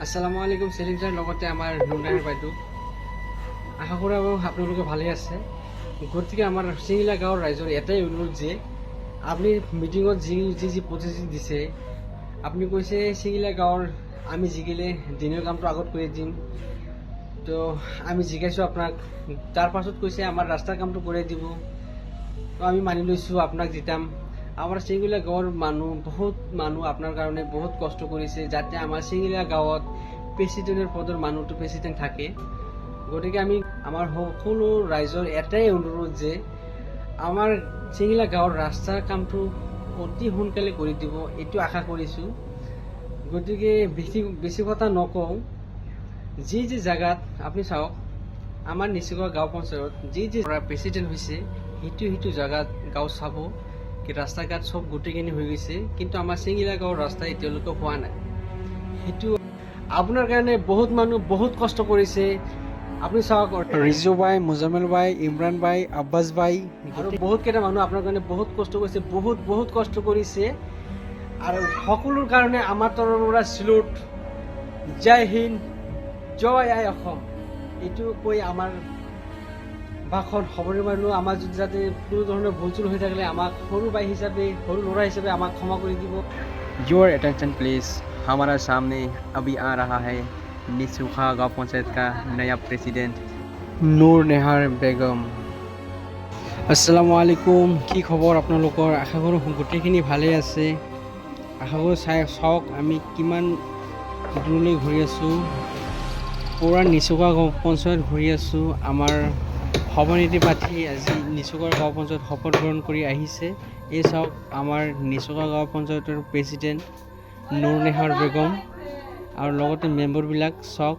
আসসালামু আলাইকুম সেলিম স্যাৰ লগতে আমাৰ নুনৰাইৰ বাইদেউ আশা কৰোঁ আপোনালোকে ভালে আছে। গতিকে আমাৰ চিঙিলা গাঁৱৰ ৰাইজৰ এটাই অনুৰোধ যে আপুনি মিটিঙত যি প্ৰতিশ্ৰুতি দিছে, আপুনি কৈছে চিঙিলা গাঁৱৰ আমি জিকিলে দিনৰ কামটো আগত কৰি দিম। তো আমি জিকাইছোঁ আপোনাক, তাৰ পাছত কৈছে আমাৰ ৰাস্তাৰ কামটো কৰাই দিব। তো আমি মানি লৈছোঁ আপোনাক জিতাম। আমাৰ চিঙিলা গাঁৱৰ বহুত মানুহ আপোনাৰ কাৰণে বহুত কষ্ট কৰিছে যাতে আমাৰ চিঙিলা গাঁৱত প্ৰেচিডেণ্টৰ পদৰ মানুহটো প্ৰেচিডেণ্ট থাকে। গতিকে আমি আমাৰ সকলো ৰাইজৰ এটাই অনুৰোধ যে আমাৰ চিঙিলা গাঁৱৰ ৰাস্তাৰ কামটো অতি সোনকালে কৰি দিব, এইটো আশা কৰিছোঁ। গতিকে বেছি কথা নকওঁ, যি জেগাত আপুনি চাওক আমাৰ নিচুকোৱা গাঁও পঞ্চায়ত যি প্ৰেচিডেণ্ট হৈছে সেইটো জেগাত গাঁও চাব কি ৰাস্তা ঘাট চব গোটেইখিনি হৈ গৈছে, কিন্তু আমাৰ চিঙিলা গাঁৱৰ ৰাস্তা এতিয়ালৈকে হোৱা নাই। সেইটো আপোনাৰ কাৰণে বহুত মানুহ বহুত কষ্ট কৰিছে। আপুনি চাওক ৰিজু ভাই, মুজামিল ভাই, ইমৰান ভাই, আব্বাছ ভাই আৰু বহুত কেইটা মানুহ আপোনাৰ কাৰণে বহুত কষ্ট কৰিছে, বহুত কষ্ট কৰিছে। আৰু সকলোৰ কাৰণে আমাৰ তৰফৰ পৰা চিলুট, জয় হিন্দ, জয় আই অসম, এইটো কৈ আমাৰ ভাষণ খবৰে মাৰিলোঁ। আমাৰ যাতে কোনো ধৰণৰ ভুল চুল হৈ থাকিলে আমাক সৰু ভাই হিচাপে, সৰু ল'ৰা হিচাপে আমাক ক্ষমা কৰি দিব। योर अटेंशन प्लीज, हमारा सामने अभी आ रहा है निसुखा गांव पंचायत का नया प्रेसिडेंट নুৰ নেহাৰ বেগম। আসসালামু আলাইকুম, কি খবৰ আপোনালোকৰ? আশা কৰোঁ গোটেইখিনি ভালেই আছে। আশা কৰোঁ চাওক আমি কিমান দূৰলৈ ঘূৰি আছোঁ, পূৰা নিচুকা গাঁও পঞ্চায়ত ঘূৰি আছোঁ। আমাৰ সভানীতি পাতি আজি নিচুকা গাঁও পঞ্চায়ত শপত গ্ৰহণ কৰি আহিছে। এই চাওক আমাৰ নিচুকা গাঁও পঞ্চায়তৰ প্ৰেচিডেণ্ট নুৰ নেহাৰ বেগম আৰু লগতে মেম্বাৰবিলাক চাওক,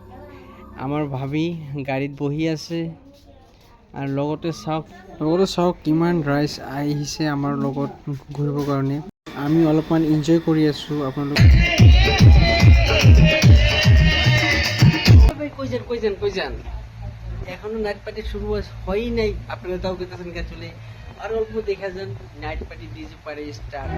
আমাৰ ভাবি গাড়ীত বহি আছে। আৰু লগতে চাওক কিমান ৰাইজ আহিছে আমাৰ লগত ঘূৰিবৰ কাৰণে। আমি অলপমান এনজয় কৰি আছোঁ। আপোনালোক কই যান এখনো নাইট পার্টি শুরু হয়ই নাই, আপনারা তাও কেতেছেন কে চলে আর অল্প দেখা যান নাইট পার্টি ডিজে পারে স্টার্ট।